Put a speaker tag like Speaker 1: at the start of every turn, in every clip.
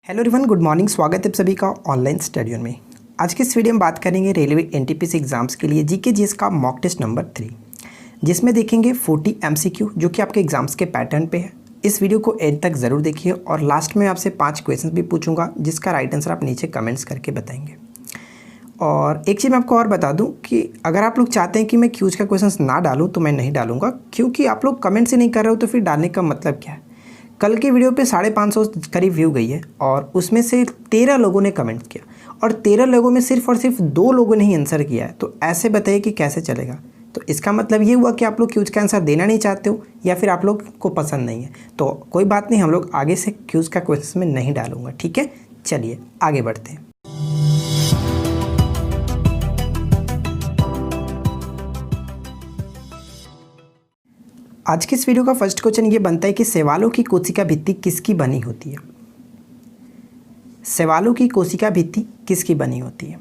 Speaker 1: Hello everyone, good morning. स्वागत है आप सभी का ऑनलाइन स्टडी में। आज के इस वीडियो में बात करेंगे रेलवे एनटीपीसी एग्जाम्स के लिए जीके जीएस का मॉक टेस्ट नंबर 3, जिसमें देखेंगे 40 एमसीक्यू जो कि आपके एग्जाम्स के पैटर्न पे है। इस वीडियो को एंड तक ज़रूर देखिए और लास्ट में आपसे 5 क्वेश्चन भी पूछूंगा, जिसका राइट आंसर आप नीचे कमेंट्स करके बताएंगे। और एक चीज़ मैं आपको और बता दूं कि अगर आप लोग चाहते हैं कि मैं क्यूज का क्वेश्चन ना डालूँ तो मैं नहीं डालूंगा, क्योंकि आप लोग कमेंट्स ही नहीं कर रहे हो तो फिर डालने का मतलब क्या है। कल की वीडियो पे 550 करीब व्यू गई है और उसमें से 13 लोगों ने कमेंट किया और 13 लोगों में सिर्फ और सिर्फ 2 लोगों ने ही आंसर किया है। तो ऐसे बताइए कि कैसे चलेगा। तो इसका मतलब ये हुआ कि आप लोग क्यूज का आंसर देना नहीं चाहते हो या फिर आप लोग को पसंद नहीं है। तो कोई बात नहीं, हम लोग आगे से क्यूज का क्वेश्चन में नहीं डालूंगा, ठीक है। चलिए आगे बढ़ते हैं। आज की इस वीडियो का फर्स्ट क्वेश्चन ये बनता है कि शैवालों की कोशिका भित्ति किसकी बनी होती है। शैवालों की कोशिका भित्ति किसकी बनी होती है।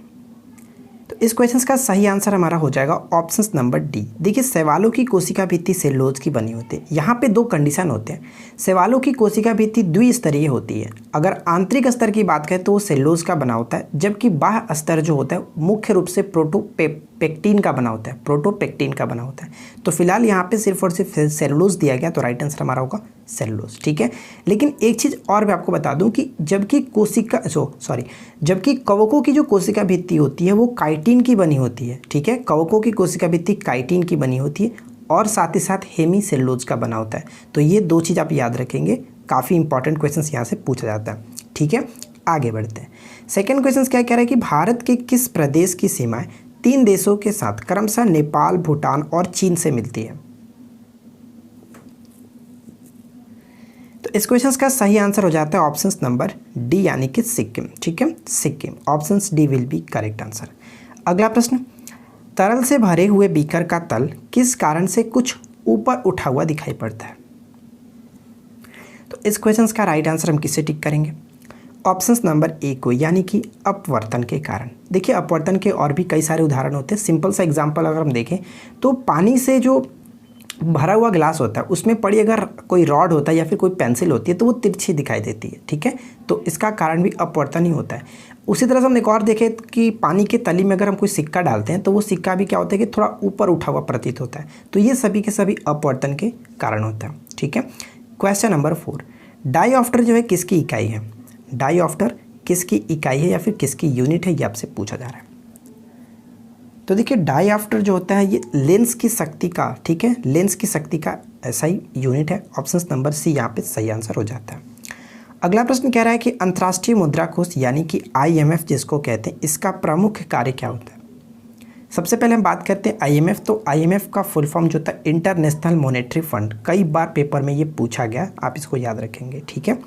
Speaker 1: तो इस क्वेश्चन का सही आंसर हमारा हो जाएगा ऑप्शन नंबर डी। देखिए, शैवालों की कोशिका भित्ति सेलुलोज की बनी होती है। यहाँ पे 2 कंडीशन होते हैं। शैवालों की कोशिका भित्ति द्विस्तरीय होती है। अगर आंतरिक स्तर की बात करें तो वो सेलुलोज का बना होता है, जबकि बाह्य स्तर जो होता है मुख्य रूप से प्रोटोपेक्टिन का बना होता है। प्रोटोपेक्टिन का बना होता है। तो फिलहाल यहाँ पे सिर्फ और सिर्फ सेलुलोज दिया गया, तो राइट आंसर हमारा होगा सेलुलोज, ठीक है। लेकिन एक चीज़ और मैं आपको बता दूं कि जबकि कवकों की जो कोशिका भित्ति होती है वो काइटिन की बनी होती है, ठीक है। कवकों की कोशिका भित्ति काइटिन की बनी होती है और साथ ही साथ हेमी सेलुलोज का बना होता है। तो ये 2 चीज़ आप याद रखेंगे, काफ़ी इंपॉर्टेंट क्वेश्चन यहाँ से पूछा जाता है, ठीक है। आगे बढ़ते हैं। सेकेंड क्वेश्चन क्या कह रहा है कि भारत के किस प्रदेश की सीमाएं 3 देशों के साथ क्रमशः नेपाल, भूटान और चीन से मिलती है। तो इस क्वेश्चन का सही आंसर हो जाता है ऑप्शन नंबर डी, यानी कि सिक्किम, ठीक है। Sikkim, option D will be correct answer. अगला प्रश्न, तरल से भरे हुए बीकर का तल किस कारण से कुछ ऊपर उठा हुआ दिखाई पड़ता है। तो इस क्वेश्चन का राइट आंसर हम किससे टिक करेंगे। ऑप्शन नंबर ए को, यानी कि अपवर्तन के कारण। देखिए, अपवर्तन के और भी कई सारे उदाहरण होते हैं। सिंपल सा एग्जांपल अगर हम देखें तो पानी से जो भरा हुआ ग्लास होता है उसमें पड़ी अगर कोई रॉड होता है या फिर कोई पेंसिल होती है तो वो तिरछी दिखाई देती है, ठीक है। तो इसका कारण भी अपवर्तन ही होता है। उसी तरह से हम एक और देखें कि पानी के तली में अगर हम कोई सिक्का डालते हैं तो वो सिक्का भी क्या होता है कि थोड़ा ऊपर उठा हुआ प्रतीत होता है। तो ये सभी के सभी अपवर्तन के कारण होता है, ठीक है। क्वेश्चन नंबर 4, डाईऑप्टर जो है किसकी इकाई है। डाईऑप्टर किसकी इकाई है या फिर किसकी यूनिट है, ये आपसे पूछा जा रहा है। तो देखिए, डाईऑप्टर जो होता है ये लेंस की शक्ति का, ठीक है, लेंस की शक्ति का ऐसा ही यूनिट है। ऑप्शन नंबर सी यहाँ पे सही आंसर हो जाता है। अगला प्रश्न कह रहा है कि अंतर्राष्ट्रीय मुद्रा कोष यानी कि IMF जिसको कहते हैं, इसका प्रमुख कार्य क्या होता है। सबसे पहले हम बात करते हैं IMF। तो IMF का फुल फॉर्म जो होता है इंटरनेशनल मॉनेटरी फंड। कई बार पेपर में ये पूछा गया, आप इसको याद रखेंगे, ठीक है।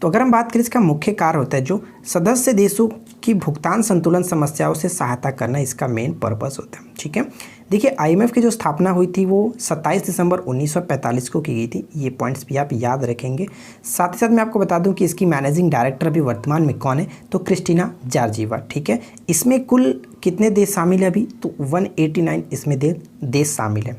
Speaker 1: तो अगर हम बात करें, इसका मुख्य कार्य होता है जो सदस्य देशों की भुगतान संतुलन समस्याओं से सहायता करना, इसका मेन पर्पस होता है, ठीक है। देखिए, IMF की जो स्थापना हुई थी वो 27 दिसंबर 1945 को की गई थी। ये पॉइंट्स भी आप याद रखेंगे। साथ ही साथ मैं आपको बता दूं कि इसकी मैनेजिंग डायरेक्टर अभी वर्तमान में कौन है, तो क्रिस्टीना जॉर्जिएवा, ठीक है। इसमें कुल कितने देश शामिल है अभी, तो 189 इसमें देश शामिल है।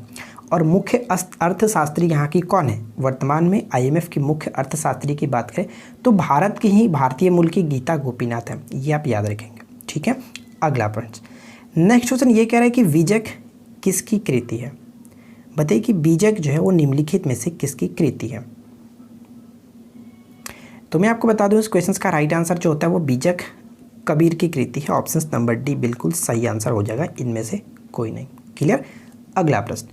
Speaker 1: और मुख्य अर्थशास्त्री यहाँ की कौन है वर्तमान में। IMF की मुख्य अर्थशास्त्री की बात करें तो भारत की ही भारतीय मूल की गीता गोपीनाथ है, ये आप याद रखेंगे, ठीक है। अगला प्रश्न, नेक्स्ट क्वेश्चन ये कह रहा है कि बीजक किसकी कृति है। बताइए कि बीजक जो है वो निम्नलिखित में से किसकी कृति है। तो मैं आपको बता दूं इस क्वेश्चन का राइट आंसर जो होता है वो बीजक कबीर की कृति है। ऑप्शन नंबर डी बिल्कुल सही आंसर हो जाएगा, इनमें से कोई नहीं। क्लियर। अगला प्रश्न,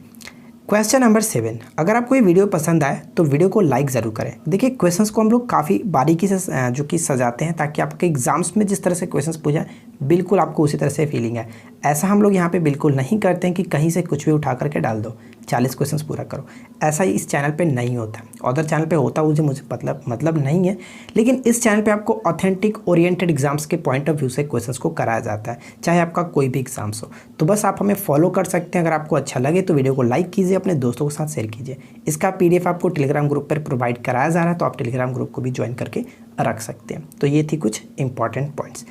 Speaker 1: क्वेश्चन नंबर 7, अगर आपको ये वीडियो पसंद आए तो वीडियो को लाइक ज़रूर करें। देखिए, क्वेश्चंस को हम लोग काफ़ी बारीकी से जो कि सजाते हैं ताकि आपके एग्जाम्स में जिस तरह से क्वेश्चंस पूछा बिल्कुल आपको उसी तरह से फीलिंग है। ऐसा हम लोग यहाँ पे बिल्कुल नहीं करते हैं कि कहीं से कुछ भी उठा करके डाल दो, 40 क्वेश्चंस पूरा करो। ऐसा ही इस चैनल पे नहीं होता। अदर चैनल पे होता मुझे मतलब नहीं है, लेकिन इस चैनल पे आपको ऑथेंटिक ओरिएंटेड एग्जाम्स के पॉइंट ऑफ व्यू से क्वेश्चंस को कराया जाता है, चाहे आपका कोई भी एग्जाम्स हो। तो बस आप हमें फॉलो कर सकते हैं। अगर आपको अच्छा लगे तो वीडियो को लाइक कीजिए, अपने दोस्तों के साथ शेयर कीजिए। इसका PDF आपको टेलीग्राम ग्रुप पर प्रोवाइड कराया जा रहा है, तो आप टेलीग्राम ग्रुप को भी ज्वाइन करके रख सकते हैं। तो ये थी कुछ इंपॉर्टेंट पॉइंट्स।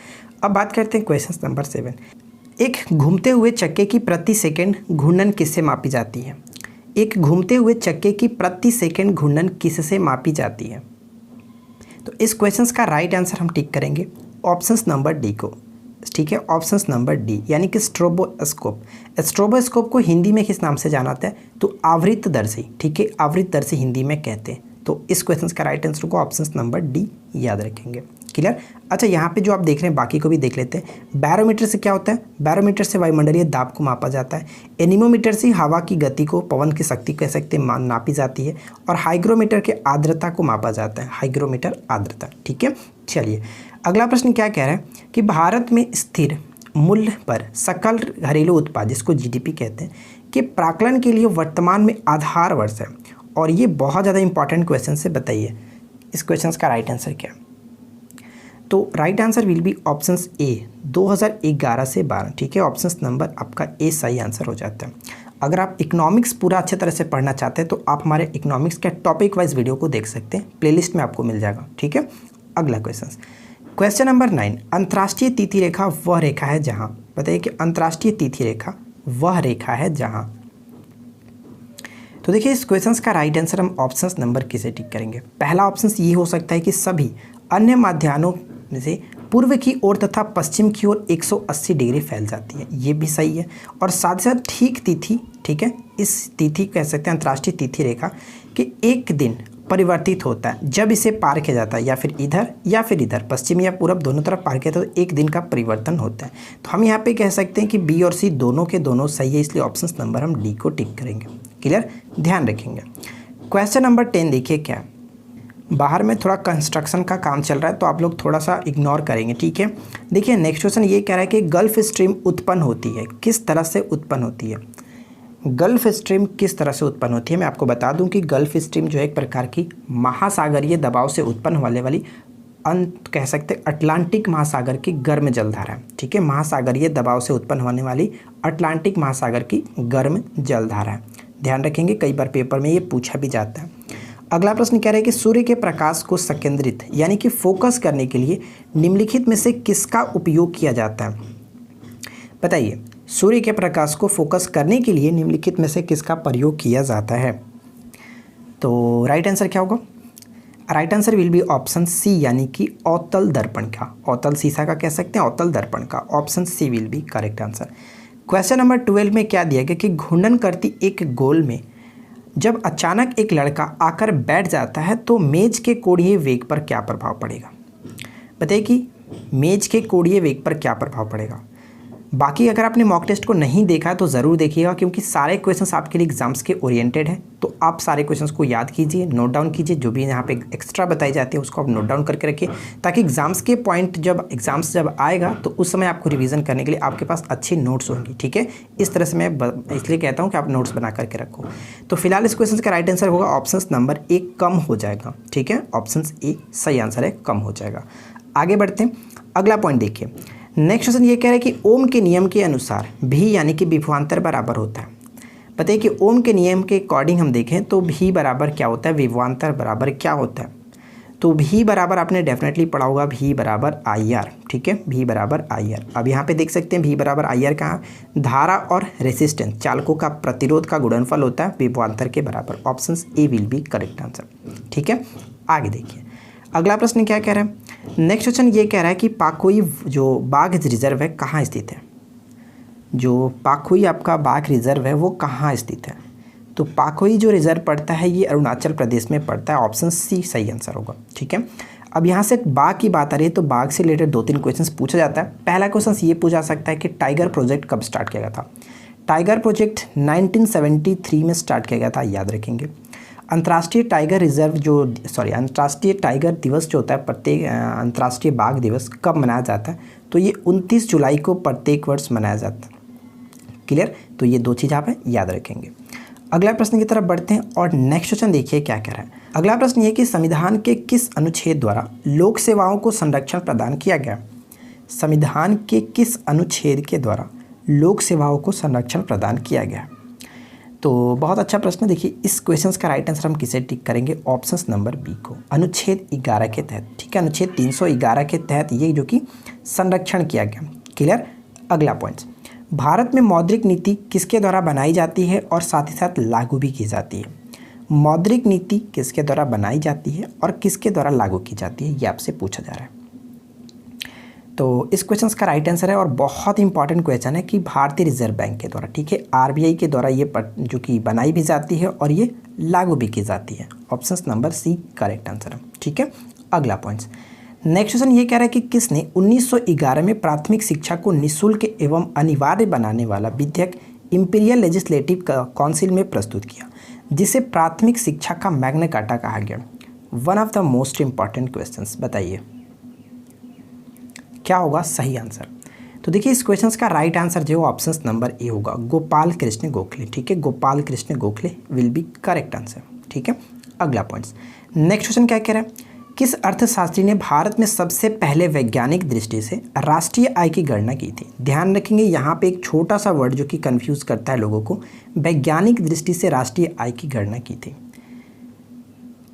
Speaker 1: अब बात करते हैं क्वेश्चन नंबर 7, एक घूमते हुए चक्के की प्रति सेकंड घूर्णन किससे मापी जाती है। एक घूमते हुए चक्के की प्रति सेकंड घूर्णन किससे मापी जाती है। तो इस क्वेश्चन का राइट आंसर हम टिक करेंगे ऑप्शन नंबर डी को, ठीक है, ऑप्शन नंबर डी यानी कि स्ट्रोबोस्कोप। स्ट्रोबोस्कोप को हिंदी में किस नाम से जाना जाता है, तो आवृतदर्शी, ठीक है, आवृतदर्शी हिंदी में कहते हैं। तो इस क्वेश्चन का राइट आंसर को ऑप्शन नंबर डी याद रखेंगे। क्लियर। अच्छा, यहाँ पे जो आप देख रहे हैं बाकी को भी देख लेते हैं। बैरोमीटर से क्या होता है, बैरोमीटर से वायुमंडलीय दाब को मापा जाता है। एनीमोमीटर से हवा की गति को, पवन की शक्ति कह सकते हैं, नापी जाती है। और हाइग्रोमीटर के आर्द्रता को मापा जाता है, हाइग्रोमीटर आर्द्रता, ठीक है। चलिए अगला प्रश्न क्या कह रहा है कि भारत में स्थिर मूल्य पर सकल घरेलू उत्पाद, जिसको जीडीपी कहते हैं, कि प्राकलन के लिए वर्तमान में आधार वर्ष है। और ये बहुत ज़्यादा इंपॉर्टेंट क्वेश्चन से बताइए इस क्वेश्चन का राइट आंसर क्या है। तो right answer will be option A 2011 से 12, ठीक है, ऑप्शन नंबर आपका ए सही आंसर हो जाता है। अगर आप इकोनॉमिक्स पूरा अच्छे तरह से पढ़ना चाहते हैं तो आप हमारे इकोनॉमिक्स के टॉपिक वाइज वीडियो को देख सकते हैं, प्लेलिस्ट में आपको मिल जाएगा, ठीक है। अगला क्वेश्चन नंबर 9, अंतर्राष्ट्रीय तिथि रेखा वह रेखा है जहाँ, बताइए कि अंतर्राष्ट्रीय तिथि रेखा वह रेखा है जहाँ। तो देखिए इस क्वेश्चन का राइट आंसर हम ऑप्शन नंबर किसे टिक करेंगे। पहला ऑप्शन ये हो सकता है कि सभी अन्य माध्यान्हों में से पूर्व की ओर तथा पश्चिम की ओर 180 डिग्री फैल जाती है, ये भी सही है। और साथ ही साथ ठीक तिथि, ठीक है, इस तिथि कह सकते हैं अंतर्राष्ट्रीय तिथि रेखा कि एक दिन परिवर्तित होता है जब इसे पार किया जाता है, या फिर इधर पश्चिम या पूरब दोनों तरफ पार किया जाता है तो एक दिन का परिवर्तन होता है। तो हम यहाँ पे कह सकते हैं कि बी और सी दोनों के दोनों सही है, इसलिए ऑप्शन नंबर हम डी को टिक करेंगे। क्लियर, ध्यान रखेंगे। क्वेश्चन नंबर 10 देखिए क्या, बाहर में थोड़ा कंस्ट्रक्शन का काम चल रहा है तो आप लोग थोड़ा सा इग्नोर करेंगे, ठीक है। देखिए नेक्स्ट क्वेश्चन ये कह रहा है कि गल्फ स्ट्रीम उत्पन्न होती है, किस तरह से उत्पन्न होती है। गल्फ स्ट्रीम किस तरह से उत्पन्न होती है, मैं आपको बता दूं कि गल्फ स्ट्रीम जो है एक प्रकार की महासागरीय दबाव से उत्पन्न होने वाली कह सकते हैं अटलांटिक महासागर की गर्म जलधारा है, ठीक है। महासागरीय दबाव से उत्पन्न होने वाली अटलांटिक महासागर की गर्म जलधारा है, ध्यान रखेंगे, कई बार पेपर में ये पूछा भी जाता है। अगला प्रश्न कह रहा है कि सूर्य के प्रकाश को संकेंद्रित यानी कि फोकस करने के लिए निम्नलिखित में से किसका उपयोग किया जाता है। बताइए, सूर्य के प्रकाश को फोकस करने के लिए निम्नलिखित में से किसका प्रयोग किया जाता है। तो राइट आंसर क्या होगा, right answer will be option C यानी कि अवतल दर्पण का, अवतल शीशा का कह सकते हैं, अवतल दर्पण का, option C will be correct answer. Question number 12 में क्या दिया गया कि घूर्णन करती एक गोल में जब अचानक एक लड़का आकर बैठ जाता है तो मेज के कोणीय वेग पर क्या प्रभाव पड़ेगा। बताइए कि मेज के कोणीय वेग पर क्या प्रभाव पड़ेगा। बाकी अगर आपने मॉक टेस्ट को नहीं देखा तो ज़रूर देखिएगा, क्योंकि सारे क्वेश्चंस आपके लिए एग्जाम्स के ओरिएंटेड हैं। तो आप सारे क्वेश्चंस को याद कीजिए, नोट डाउन कीजिए, जो भी यहाँ पे एक्स्ट्रा बताई जाती है उसको आप नोट डाउन करके रखिए, ताकि एग्जाम्स के पॉइंट जब जब आएगा तो उस समय आपको रिवीजन करने के लिए आपके पास अच्छी नोट्स होंगी, ठीक है। इस तरह से मैं इसलिए कहता हूँ कि आप नोट्स बना करके रखो। तो फिलहाल इस क्वेश्चन का राइट आंसर होगा ऑप्शन नंबर ए कम हो जाएगा, ठीक है, ऑप्शन ए सही आंसर है, कम हो जाएगा। आगे बढ़ते हैं, अगला पॉइंट देखिए। नेक्स्ट क्वेश्चन ये कह रहा है कि ओम के नियम के अनुसार भी यानी कि विभवांतर बराबर होता है। बताइए कि ओम के नियम के अकॉर्डिंग हम देखें तो भी बराबर क्या होता है, विभवांतर बराबर क्या होता है। तो भी बराबर आपने डेफिनेटली पढ़ा होगा, भी बराबर आई आर, ठीक है, भी बराबर आई आर। अब यहाँ पे देख सकते हैं भी बराबर आई आर कहाँ, धारा और रेसिस्टेंस चालकों का प्रतिरोध का गुणनफल होता है विभवांतर के बराबर, option A will be correct answer, ठीक है। आगे देखिए अगला प्रश्न क्या कह रहा है। नेक्स्ट क्वेश्चन ये कह रहा है कि पाखुई जो बाघ रिजर्व है कहाँ स्थित है। जो पाखुई आपका बाघ रिजर्व है वो कहाँ स्थित है। तो पाखुई जो रिजर्व पड़ता है ये अरुणाचल प्रदेश में पड़ता है, ऑप्शन सी सही आंसर होगा, ठीक है। अब यहाँ से बाघ की बात आ रही है तो बाघ से रिलेटेड 2-3 क्वेश्चन पूछा जाता है। पहला क्वेश्चन ये पूछा सकता है कि टाइगर प्रोजेक्ट कब स्टार्ट किया गया था। टाइगर प्रोजेक्ट 1973 में स्टार्ट किया गया था, याद रखेंगे। अंतर्राष्ट्रीय टाइगर अंतर्राष्ट्रीय टाइगर दिवस जो होता है, प्रत्येक अंतर्राष्ट्रीय बाघ दिवस कब मनाया जाता है, तो ये 29 जुलाई को प्रत्येक वर्ष मनाया जाता है। क्लियर, तो ये 2 चीज़ आप याद रखेंगे। अगला प्रश्न की तरफ बढ़ते हैं और नेक्स्ट क्वेश्चन देखिए क्या कह रहा है। अगला प्रश्न ये कि संविधान के किस अनुच्छेद द्वारा लोक सेवाओं को संरक्षण प्रदान किया गया। संविधान के किस अनुच्छेद के द्वारा लोक सेवाओं को संरक्षण प्रदान किया गया। तो बहुत अच्छा प्रश्न। देखिए इस क्वेश्चन का राइट आंसर हम किसे टिक करेंगे, ऑप्शन नंबर बी को, अनुच्छेद 11 के तहत, ठीक है, अनुच्छेद 311 के तहत ये जो कि संरक्षण किया गया। क्लियर। अगला पॉइंट, भारत में मौद्रिक नीति किसके द्वारा बनाई जाती है और साथ ही साथ लागू भी की जाती है। मौद्रिक नीति किसके द्वारा बनाई जाती है और किसके द्वारा लागू की जाती है, ये आपसे पूछा जा रहा है। तो इस क्वेश्चन का राइट आंसर है और बहुत इंपॉर्टेंट क्वेश्चन है कि भारतीय रिजर्व बैंक के द्वारा, ठीक है, आरबीआई के द्वारा ये जो कि बनाई भी जाती है और ये लागू भी की जाती है। Option number C correct answer है, ठीक है। अगला पॉइंट्स, नेक्स्ट क्वेश्चन ये कह रहा है कि किसने 1911 में प्राथमिक शिक्षा को निःशुल्क एवं अनिवार्य बनाने वाला विधेयक इंपीरियल लेजिस्लेटिव काउंसिल में प्रस्तुत किया, जिसे प्राथमिक शिक्षा का मैग्ना कार्टा कहा गया। One of the most important questions, बताइए क्या होगा सही आंसर। तो देखिए इस क्वेश्चन का राइट आंसर जो ऑप्शन नंबर ए होगा, गोपाल कृष्ण गोखले, ठीक है, Gopal Krishna Gokhale will be correct answer, ठीक है। अगला पॉइंट्स, नेक्स्ट क्वेश्चन क्या कह रहा है, किस अर्थशास्त्री ने भारत में सबसे पहले वैज्ञानिक दृष्टि से राष्ट्रीय आय की गणना की थी। ध्यान रखेंगे यहाँ पे एक छोटा सा वर्ड जो कि कंफ्यूज करता है लोगों को, वैज्ञानिक दृष्टि से राष्ट्रीय आय की गणना की थी।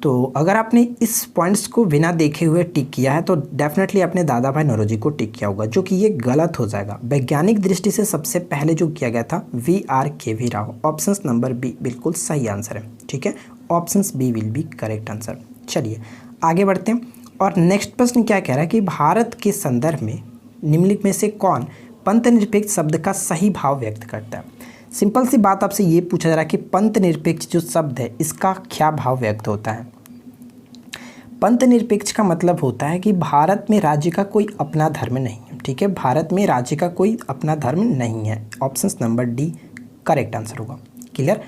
Speaker 1: तो अगर आपने इस पॉइंट्स को बिना देखे हुए टिक किया है तो डेफिनेटली अपने दादा भाई नौरोजी को टिक किया होगा, जो कि ये गलत हो जाएगा। वैज्ञानिक दृष्टि से सबसे पहले जो किया गया था VRKV Rao, option number B बिल्कुल सही आंसर है, ठीक है। Option B will be correct answer. चलिए आगे बढ़ते हैं और नेक्स्ट प्रश्न क्या कह रहा है कि भारत के संदर्भ में निम्नलिखित में से कौन पंथ निरपेक्ष शब्द का सही भाव व्यक्त करता है। सिंपल सी बात आपसे ये पूछा जा रहा है कि पंथ निरपेक्ष जो शब्द है इसका क्या भाव व्यक्त होता है। पंथ निरपेक्ष का मतलब होता है कि भारत में राज्य का कोई अपना धर्म नहीं है, ठीक है, भारत में राज्य का कोई अपना धर्म नहीं है। Option number D correct answer होगा। क्लियर,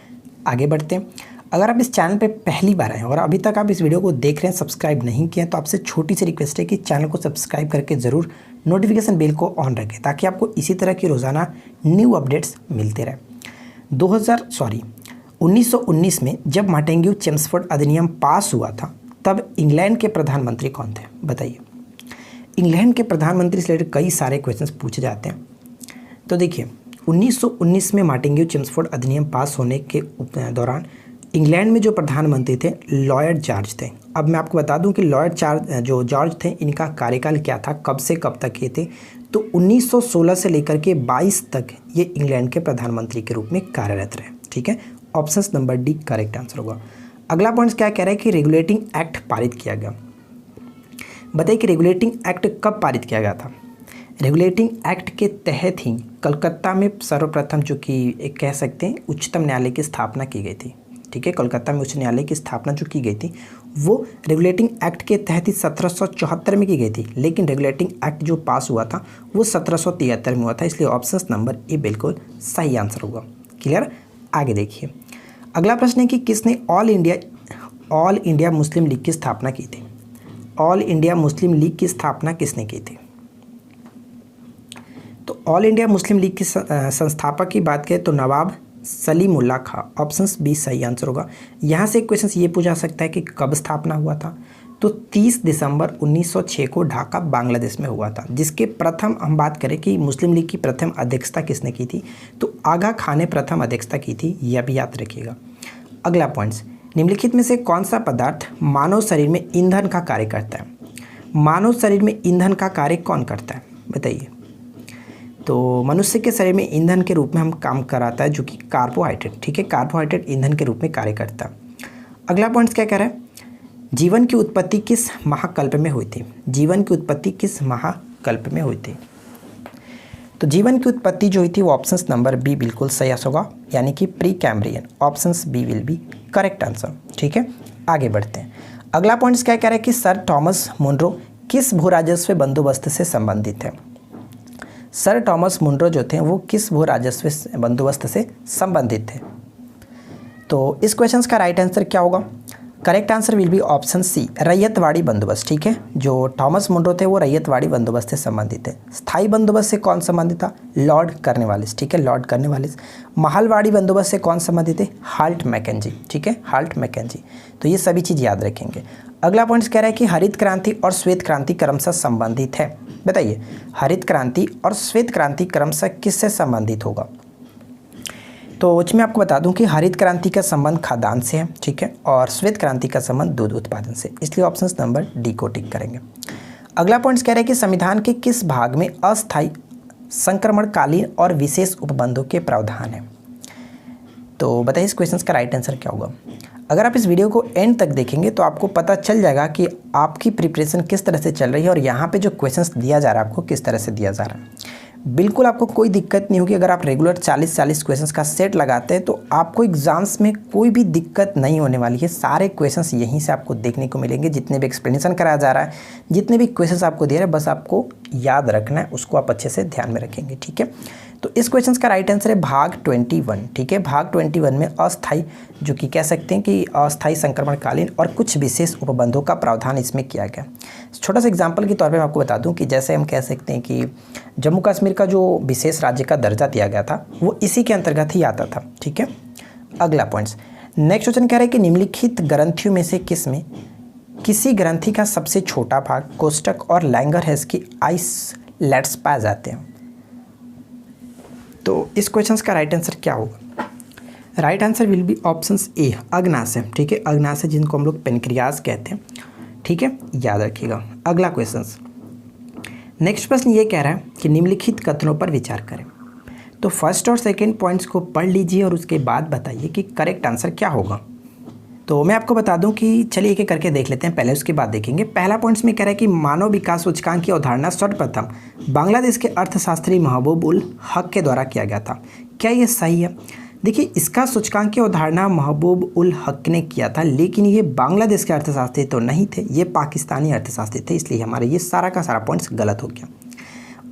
Speaker 1: आगे बढ़ते हैं। अगर आप इस चैनल पे पहली बार आए और अभी तक आप इस वीडियो को देख रहे हैं, सब्सक्राइब नहीं किया, तो आपसे छोटी सी रिक्वेस्ट है कि चैनल को सब्सक्राइब करके ज़रूर नोटिफिकेशन बेल को ऑन रखें, ताकि आपको इसी तरह की रोज़ाना न्यू अपडेट्स मिलते रहे। 1919 में जब माटेंग्यू-चेम्सफोर्ड अधिनियम पास हुआ था, तब इंग्लैंड के प्रधानमंत्री कौन थे, बताइए। इंग्लैंड के प्रधानमंत्री से रिलेटेड कई सारे क्वेश्चंस पूछे जाते हैं। तो देखिए 1919 में माटेंग्यू-चेम्सफोर्ड अधिनियम पास होने के दौरान इंग्लैंड में जो प्रधानमंत्री थे लॉर्ड जॉर्ज थे। अब मैं आपको बता दूं कि लॉर्ड जॉर्ज थे, इनका कार्यकाल क्या था, कब से कब तक ये थे, तो 1916 से लेकर के 22 तक ये इंग्लैंड के प्रधानमंत्री के रूप में कार्यरत रहे, ठीक है। Option number D correct answer होगा। अगला पॉइंट क्या कह रहा है कि रेगुलेटिंग एक्ट पारित किया गया। बताइए कि रेगुलेटिंग एक्ट कब पारित किया गया था। रेगुलेटिंग एक्ट के तहत ही कलकत्ता में सर्वप्रथम जो कि एक कह सकते हैं उच्चतम न्यायालय की स्थापना की गई थी, ठीक है। कलकत्ता में उच्च न्यायालय की स्थापना जो की गई थी वो रेगुलेटिंग एक्ट के तहत ही 1774 में की गई थी, लेकिन रेगुलेटिंग एक्ट जो पास हुआ था वो 1773 में हुआ था, इसलिए ऑप्शन नंबर ए बिल्कुल सही आंसर होगा। क्लियर, आगे देखिए। अगला प्रश्न है कि किसने ऑल इंडिया मुस्लिम लीग की स्थापना की थी। ऑल इंडिया मुस्लिम लीग की स्थापना किसने की थी। तो ऑल इंडिया मुस्लिम लीग के संस्थापक की बात करें तो नवाब सलीमुल्लाह खां, ऑप्शन बी सही आंसर होगा। यहाँ से एक क्वेश्चन ये पूछा सकता है कि कब स्थापना हुआ था, तो 30 दिसंबर 1906 को ढाका बांग्लादेश में हुआ था, जिसके प्रथम हम बात करें कि मुस्लिम लीग की प्रथम अध्यक्षता किसने की थी, तो आगा खान ने प्रथम अध्यक्षता की थी, यह भी याद रखिएगा। अगला पॉइंट्स, निम्नलिखित में से कौन सा पदार्थ मानव शरीर में ईंधन का कार्य करता है। मानव शरीर में ईंधन का कार्य कौन करता है, बताइए। तो मनुष्य के शरीर में ईंधन के रूप में हम काम कराता है जो कि कार्बोहाइड्रेट, ठीक है, कार्बोहाइड्रेट ईंधन के रूप में कार्य करता है। अगला पॉइंट क्या कह रहा है, जीवन की उत्पत्ति किस महाकल्प में हुई थी। जीवन की उत्पत्ति किस महाकल्प में हुई थी। तो जीवन की उत्पत्ति जो हुई थी वो ऑप्शन नंबर बी बिल्कुल सही होगा, यानी कि Precambrian. Option B will be correct answer, ठीक है। आगे बढ़ते हैं। अगला पॉइंट क्या कह रहा है कि सर थॉमस मुनरो किस भू राजस्व बंदोबस्त से संबंधित है। सर थॉमस मुनरो जो थे वो किस भू राजस्व बंदोबस्त से संबंधित थे। तो इस क्वेश्चन का राइट आंसर क्या होगा, correct answer will be option C रैयतवाड़ी बंदोबस्त, ठीक है। जो थॉमस मुनरो थे वो रैयतवाड़ी बंदोबस्त से संबंधित है। स्थायी बंदोबस्त से कौन संबंधित था, लॉर्ड कॉर्नवालिस, ठीक है, लॉर्ड कॉर्नवालिस। महलवाड़ी बंदोबस्त से कौन संबंधित है, हाल्ट मैकेंजी, ठीक है, हाल्ट मैकेंजी। तो ये सभी चीज़ याद रखेंगे। अगला पॉइंट कह रहा है कि हरित क्रांति और श्वेत क्रांति क्रमशः संबंधित है। बताइए हरित क्रांति और श्वेत क्रांति क्रमशः किससे संबंधित होगा। तो उसमें आपको बता दूं कि हरित क्रांति का संबंध खाद्यान्न से है, ठीक है, और श्वेत क्रांति का संबंध दूध उत्पादन से, इसलिए ऑप्शन नंबर डी को टिक करेंगे। अगला पॉइंट कह रहे हैं कि संविधान के किस भाग में अस्थायी संक्रमणकालीन और विशेष उपबंधों के प्रावधान है। तो बताइए इस क्वेश्चन का राइट आंसर क्या होगा। अगर आप इस वीडियो को एंड तक देखेंगे तो आपको पता चल जाएगा कि आपकी प्रिपरेशन किस तरह से चल रही है और यहाँ पे जो क्वेश्चंस दिया जा रहा है आपको किस तरह से दिया जा रहा है। बिल्कुल आपको कोई दिक्कत नहीं होगी। अगर आप रेगुलर 40 क्वेश्चंस का सेट लगाते हैं तो आपको एग्जाम्स में कोई भी दिक्कत नहीं होने वाली है। सारे क्वेश्चंस यहीं से आपको देखने को मिलेंगे, जितने भी एक्सप्लेनेशन कराया जा रहा है, जितने भी क्वेश्चंस आपको दे रहे हैं, बस आपको याद रखना है, उसको आप अच्छे से ध्यान में रखेंगे। ठीक है, तो इस क्वेश्चन का राइट आंसर है भाग 21। ठीक है, भाग 21 में अस्थायी, जो कि कह सकते हैं कि अस्थायी संक्रमणकालीन और कुछ विशेष उपबंधों का प्रावधान इसमें किया गया। छोटा सा एग्जाम्पल के तौर पे मैं आपको बता दूं कि जैसे हम कह सकते हैं कि जम्मू कश्मीर का जो विशेष राज्य का दर्जा दिया गया था वो इसी के अंतर्गत ही आता था। ठीक है, अगला पॉइंट्स, नेक्स्ट क्वेश्चन कह रहा है कि निम्नलिखित ग्रंथियों में से किसमें किसी ग्रंथि का सबसे छोटा भाग कोष्ठक और लैंगरहैज़ की आइसलेट्स पाए जाते हैं। तो इस क्वेश्चन का राइट आंसर क्या होगा। Right answer will be options a, अग्नाशय। ठीक है, अग्नाशय जिनको हम लोग पेनक्रियाज कहते हैं। ठीक है, याद रखिएगा। अगला क्वेश्चन, नेक्स्ट प्रश्न ये कह रहा है कि निम्नलिखित कथनों पर विचार करें। तो फर्स्ट और सेकंड पॉइंट्स को पढ़ लीजिए और उसके बाद बताइए कि करेक्ट आंसर क्या होगा। तो मैं आपको बता दूं कि चलिए एक एक करके देख लेते हैं, पहले उसके बाद देखेंगे। पहला पॉइंट्स में कह रहा है कि मानव विकास सूचकांक की अवधारणा सर्वप्रथम बांग्लादेश के अर्थशास्त्री महबूब उल हक के द्वारा किया गया था। क्या ये सही है? देखिए, इसका सूचकांक की अवधारणा महबूब उल हक ने किया था, लेकिन ये बांग्लादेश के अर्थशास्त्री तो नहीं थे, ये पाकिस्तानी अर्थशास्त्री थे, इसलिए हमारे ये सारा का सारा पॉइंट्स गलत हो गया।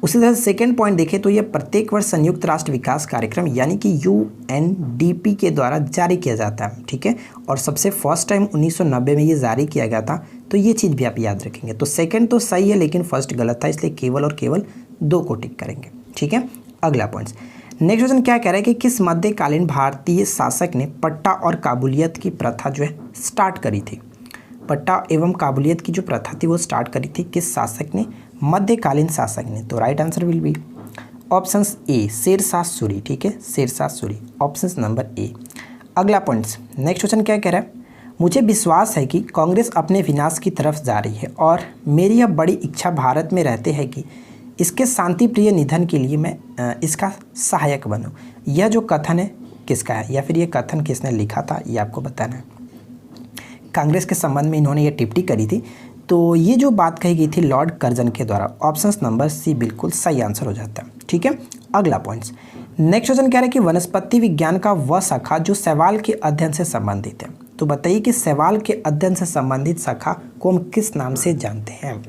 Speaker 1: उसी तरह सेकेंड पॉइंट देखें तो ये प्रत्येक वर्ष संयुक्त राष्ट्र विकास कार्यक्रम यानी कि UNDP के द्वारा जारी किया जाता है। ठीक है, और सबसे फर्स्ट टाइम 1990 में ये जारी किया गया था, तो ये चीज़ भी आप याद रखेंगे। तो सेकंड तो सही है लेकिन फर्स्ट गलत था, इसलिए केवल और केवल 2 को टिक करेंगे। ठीक है, अगला पॉइंट, नेक्स्ट क्वेश्चन क्या कह रहा है कि किस मध्यकालीन भारतीय शासक ने पट्टा और काबुलियत की प्रथा जो है स्टार्ट करी थी। पट्टा एवं काबुलियत की जो प्रथा थी वो स्टार्ट करी थी किस शासक ने? मध्यकालीन शासक ने। तो right answer will be options A, Sher Shah Suri. ठीक है, Sher Shah Suri, options number A. अगला पॉइंट्स, नेक्स्ट क्वेश्चन क्या कह रहा है, मुझे विश्वास है कि कांग्रेस अपने विनाश की तरफ जा रही है और मेरी यह बड़ी इच्छा भारत में रहते है कि इसके शांतिप्रिय निधन के लिए मैं इसका सहायक बनूं। यह जो कथन है किसका है, या फिर ये कथन किसने लिखा था, ये आपको बताना है। कांग्रेस के संबंध में इन्होंने ये टिप्पणी करी थी, तो ये जो बात कही गई थी लॉर्ड कर्जन के द्वारा। ऑप्शंस नंबर सी बिल्कुल सही आंसर हो जाता है। ठीक है, अगला पॉइंट्स, नेक्स्ट क्वेश्चन कह रहा है कि वनस्पति विज्ञान का वह शाखा जो शैवाल के अध्ययन से संबंधित है। तो बताइए कि शैवाल के अध्ययन से संबंधित शाखा को हम किस नाम से जानते हैं।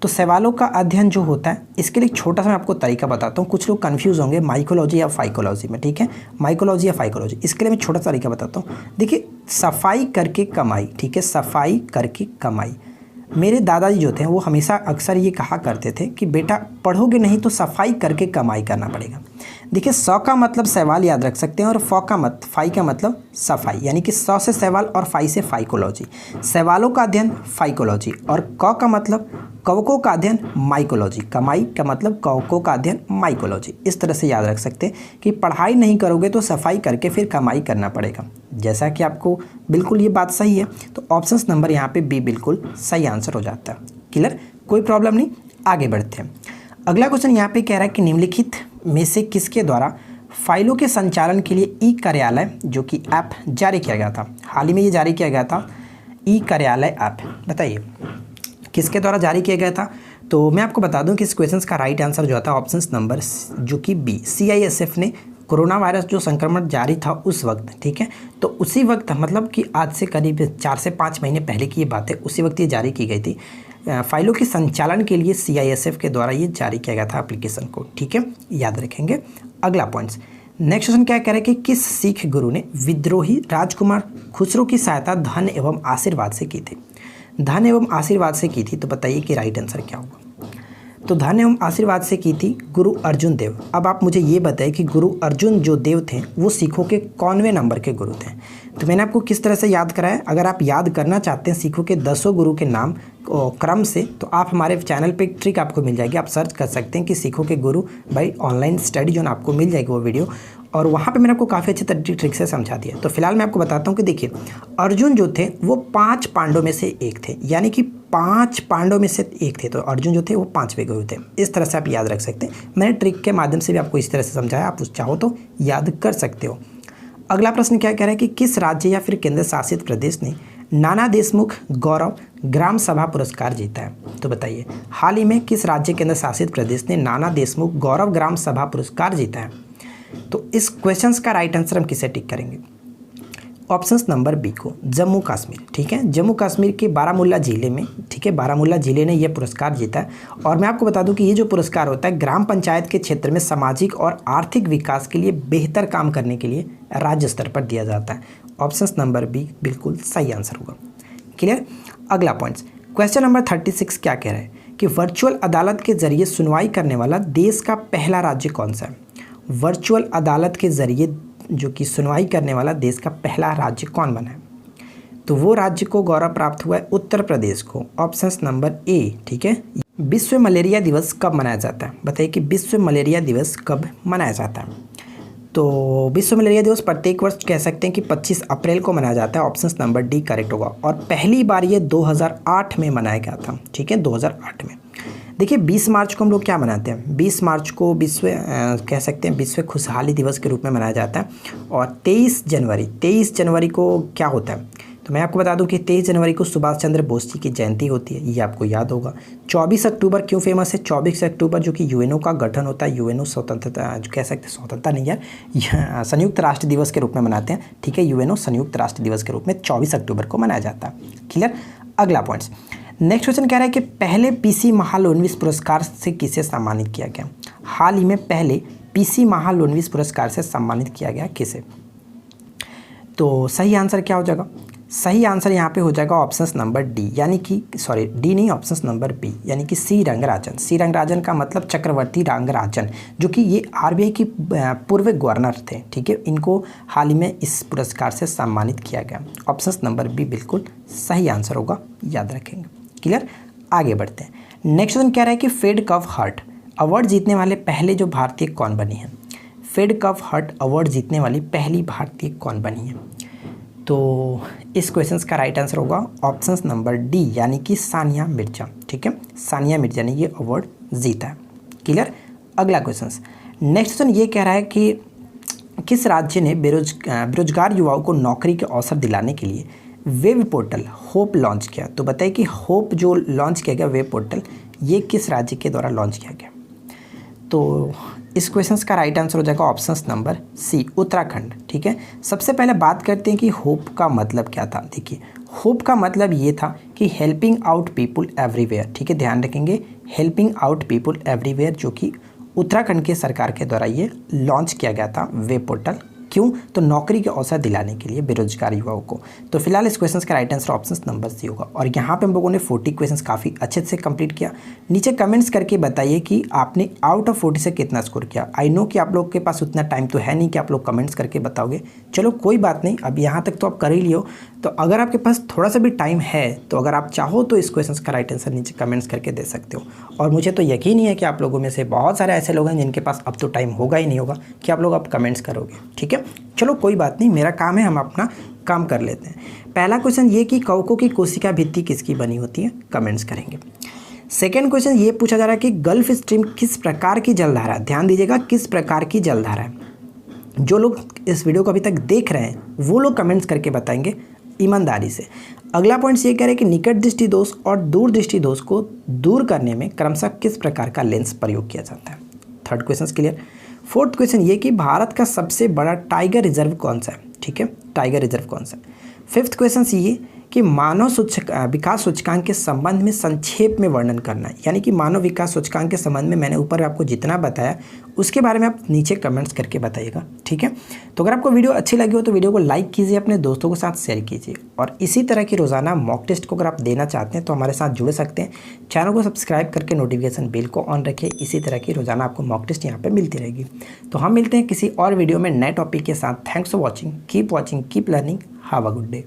Speaker 1: तो शैवालों का अध्ययन जो होता है, इसके लिए छोटा सा मैं आपको तरीका बताता हूँ। कुछ लोग कंफ्यूज होंगे माइकोलॉजी या फाइकोलॉजी में। ठीक है, माइकोलॉजी या फाइकोलॉजी, इसके लिए मैं छोटा सा तरीका बताता हूँ। देखिए, सफाई करके कमाई। ठीक है, सफाई करके कमाई। मेरे दादाजी जो थे वो हमेशा अक्सर ये कहा करते थे कि बेटा पढ़ोगे नहीं तो सफाई करके कमाई करना पड़ेगा। देखिए, सौ का मतलब शैवाल याद रख सकते हैं और फाई का मतलब सफाई, यानी कि सौ से शैवाल और फाई से फाइकोलॉजी। शैवालों का अध्ययन फाइकोलॉजी और क का मतलब कवकों का अध्ययन माइकोलॉजी। कमाई का मतलब कवकों का अध्ययन माइकोलॉजी। इस तरह से याद रख सकते हैं कि पढ़ाई नहीं करोगे तो सफाई करके फिर कमाई करना पड़ेगा। जैसा कि आपको बिल्कुल ये बात सही है, तो ऑप्शंस नंबर यहाँ पे बी बिल्कुल सही आंसर हो जाता है। क्लियर, कोई प्रॉब्लम नहीं, आगे बढ़ते हैं। अगला क्वेश्चन यहाँ पे कह रहा है कि निम्नलिखित में से किसके द्वारा फाइलों के संचालन के लिए ई कार्यालय जो कि ऐप जारी किया गया था। हाल ही में ये जारी किया गया था, ई कार्यालय ऐप। बताइए किसके द्वारा जारी किया गया था। तो मैं आपको बता दूं कि इस क्वेश्चन का राइट आंसर जो था ऑप्शंस नंबर जो कि बी, CISF ने कोरोना वायरस जो संक्रमण जारी था उस वक्त। ठीक है, तो उसी वक्त मतलब कि आज से करीब 4 से 5 महीने पहले की ये बात है, उसी वक्त ये जारी की गई थी। फाइलों के संचालन के लिए CISF के द्वारा ये जारी किया गया था एप्लीकेशन को। ठीक है, याद रखेंगे। अगला पॉइंट्स, नेक्स्ट क्वेश्चन क्या कह रहा है कि किस सिख गुरु ने विद्रोही राजकुमार खुसरो की सहायता धन एवं आशीर्वाद से की थी। धन एवं आशीर्वाद से की थी, तो बताइए कि राइट आंसर क्या होगा। तो धन एवं आशीर्वाद से की थी गुरु अर्जुन देव। अब आप मुझे ये बताइए कि गुरु अर्जुन जो देव थे वो सिखों के कौनवें नंबर के गुरु थे। तो मैंने आपको किस तरह से याद कराया, अगर आप याद करना चाहते हैं सिखों के 10 गुरु के नाम क्रम से, तो आप हमारे चैनल पे एक ट्रिक आपको मिल जाएगी। आप सर्च कर सकते हैं कि सिखों के गुरु भाई ऑनलाइन स्टडी जो आपको मिल जाएगी वो वीडियो, और वहाँ पे मैंने आपको काफ़ी अच्छे तरीके ट्रिक से समझा दिया। तो फिलहाल मैं आपको बताता हूँ कि देखिए, अर्जुन जो थे वो 5 पांडवों में से एक थे, यानी कि 5 पांडवों में से एक थे। तो अर्जुन जो थे वो 5वें गुरु थे। इस तरह से आप याद रख सकते हैं। मैंने ट्रिक के माध्यम से भी आपको इस तरह से समझाया, आप चाहो तो याद कर सकते हो। अगला प्रश्न क्या कह रहा है कि किस राज्य या फिर केंद्र शासित प्रदेश ने नाना देशमुख गौरव ग्राम सभा पुरस्कार जीता है? तो बताइए हाल ही में किस राज्य केंद्र शासित प्रदेश ने नाना देशमुख गौरव ग्राम सभा पुरस्कार जीता है? तो इस क्वेश्चंस का राइट आंसर हम किसे टिक करेंगे? ऑप्शंस नंबर बी को, जम्मू कश्मीर। ठीक है, जम्मू कश्मीर के बारामूला जिले में, ठीक है, बारामूला जिले ने यह पुरस्कार जीता है। और मैं आपको बता दूं कि ये जो पुरस्कार होता है ग्राम पंचायत के क्षेत्र में सामाजिक और आर्थिक विकास के लिए बेहतर काम करने के लिए राज्य स्तर पर दिया जाता है। ऑप्शंस नंबर बी बिल्कुल सही आंसर होगा। क्लियर। अगला पॉइंट्स, क्वेश्चन नंबर 36 क्या कह रहा है कि वर्चुअल अदालत के जरिए सुनवाई करने वाला देश का पहला राज्य कौन सा है? वर्चुअल अदालत के जरिए जो कि सुनवाई करने वाला देश का पहला राज्य कौन बना है? तो वो राज्य को गौरव प्राप्त हुआ है उत्तर प्रदेश को। ऑप्शंस नंबर ए। ठीक है, विश्व मलेरिया दिवस कब मनाया जाता है? बताइए कि विश्व मलेरिया दिवस कब मनाया जाता है? तो विश्व मलेरिया दिवस प्रत्येक वर्ष कह सकते हैं कि 25 अप्रैल को मनाया जाता है। ऑप्शंस नंबर डी करेक्ट होगा। और पहली बार ये 2008 में मनाया गया था। ठीक है, 2008 में। देखिए 20 मार्च को हम लोग क्या मनाते हैं? 20 मार्च को कह सकते हैं विश्व खुशहाली दिवस के रूप में मनाया जाता है। और 23 जनवरी को क्या होता है? तो मैं आपको बता दूं कि 23 जनवरी को सुभाष चंद्र बोस जी की जयंती होती है, ये आपको याद होगा। 24 अक्टूबर क्यों फेमस है? 24 अक्टूबर जो कि यूएनओ का गठन होता है, यूएनओ स्वतंत्रता जो कह सकते हैं, स्वतंत्रता नहीं यार, संयुक्त राष्ट्र दिवस के रूप में मनाते हैं। ठीक है, यूएनओ संयुक्त राष्ट्र दिवस के रूप में 24 अक्टूबर को मनाया जाता है। क्लियर। अगला पॉइंट्स, नेक्स्ट क्वेश्चन कह रहा है कि पहले पीसी महालनोबिस पुरस्कार से किसे सम्मानित किया गया? हाल ही में पहले पीसी महालनोबिस पुरस्कार से सम्मानित किया गया किसे? तो सही आंसर क्या हो जाएगा? सही आंसर यहाँ पे हो जाएगा ऑप्शंस नंबर डी, यानी कि सॉरी डी नहीं, ऑप्शंस नंबर बी, यानी कि सी रंगराजन। सी रंगराजन का मतलब चक्रवर्ती रंगराजन, जो कि ये आरबीआई की पूर्व गवर्नर थे। ठीक है, इनको हाल ही में इस पुरस्कार से सम्मानित किया गया। ऑप्शंस नंबर बी बिल्कुल सही आंसर होगा, याद रखेंगे। क्लियर। आगे बढ़ते हैं। नेक्स्ट क्वेश्चन कह रहा है कि फेड कप हर्ट अवार्ड जीतने वाले पहले जो भारतीय कौन बनी है? फेड कप हर्ट अवार्ड जीतने वाली पहली भारतीय कौन बनी है? तो इस क्वेश्चन का राइट आंसर होगा ऑप्शंस नंबर डी, यानी कि सानिया मिर्जा। ठीक है, सानिया मिर्जा ने ये अवार्ड जीता है। क्लियर। अगला क्वेश्चन, नेक्स्ट क्वेश्चन ये कह रहा है कि किस राज्य ने बेरोजगार युवाओं को नौकरी के अवसर दिलाने के लिए वेब पोर्टल होप लॉन्च किया? तो बताइए कि होप जो लॉन्च किया गया वेब पोर्टल, ये किस राज्य के द्वारा लॉन्च किया गया? तो इस क्वेश्चन का राइट आंसर हो जाएगा ऑप्शंस नंबर सी, उत्तराखंड। ठीक है, सबसे पहले बात करते हैं कि होप का मतलब क्या था। देखिए होप का मतलब ये था कि हेल्पिंग आउट पीपुल एवरीवेयर। ठीक है, ध्यान रखेंगे, हेल्पिंग आउट पीपुल एवरीवेयर, जो कि उत्तराखंड के सरकार के द्वारा ये लॉन्च किया गया था वेब पोर्टल। क्यों? तो नौकरी के अवसर दिलाने के लिए बेरोजगार युवाओं को। तो फिलहाल इस क्वेश्चन का right answer option number C होगा। और यहाँ पे हम लोगों ने 40 क्वेश्चंस काफ़ी अच्छे से कंप्लीट किया। नीचे कमेंट्स करके बताइए कि आपने आउट ऑफ 40 से कितना स्कोर किया। आई नो कि आप लोग के पास उतना टाइम तो है नहीं कि आप लोग कमेंट्स करके बताओगे। चलो कोई बात नहीं, अब यहाँ तक तो आप कर ही लियो। तो अगर आपके पास थोड़ा सा भी टाइम है तो अगर आप चाहो तो इस क्वेश्चन का राइट आंसर नीचे कमेंट्स करके दे सकते हो। और मुझे तो यकीन ही है कि आप लोगों में से बहुत सारे ऐसे लोग हैं जिनके पास अब तो टाइम होगा ही नहीं होगा कि आप लोग अब कमेंट्स करोगे। ठीक है, चलो कोई बात नहीं, मेरा काम है, हम अपना काम कर लेते हैं। पहला क्वेश्चन ये कि कवकों की कोशिका भित्ति किसकी बनी होती है? कमेंट्स करेंगे। सेकेंड क्वेश्चन ये पूछा जा रहा है कि गल्फ स्ट्रीम किस प्रकार की जलधारा है? ध्यान दीजिएगा, किस प्रकार की जलधारा है। जो लोग इस वीडियो को अभी तक देख रहे हैं वो लोग कमेंट्स करके बताएंगे ईमानदारी से। अगला पॉइंट ये कह रहे हैं कि निकट दृष्टि दोष और दूर दृष्टि दोष को दूर करने में क्रमशः किस प्रकार का लेंस प्रयोग किया जाता है? Third question clear. Fourth question ये कि भारत का सबसे बड़ा टाइगर रिजर्व कौन सा है? ठीक है, टाइगर रिजर्व कौन सा है? फिफ्थ क्वेश्चन ये कि मानव विकास सूचकांक के संबंध में संक्षेप में वर्णन करना है। यानी कि मानव विकास सूचकांक के संबंध में मैंने ऊपर आपको जितना बताया उसके बारे में आप नीचे कमेंट्स करके बताइएगा। ठीक है, तो अगर आपको वीडियो अच्छी लगी हो तो वीडियो को लाइक कीजिए, अपने दोस्तों के साथ शेयर कीजिए। और इसी तरह की रोज़ाना मॉक टेस्ट को अगर आप देना चाहते हैं तो हमारे साथ जुड़ सकते हैं। चैनल को सब्सक्राइब करके नोटिफिकेशन बेल को ऑन रखिए। इसी तरह की रोज़ाना आपको मॉक टेस्ट यहाँ पर मिलती रहेगी। तो हम मिलते हैं किसी और वीडियो में नए टॉपिक के साथ। Thanks for watching, keep learning, have a good day.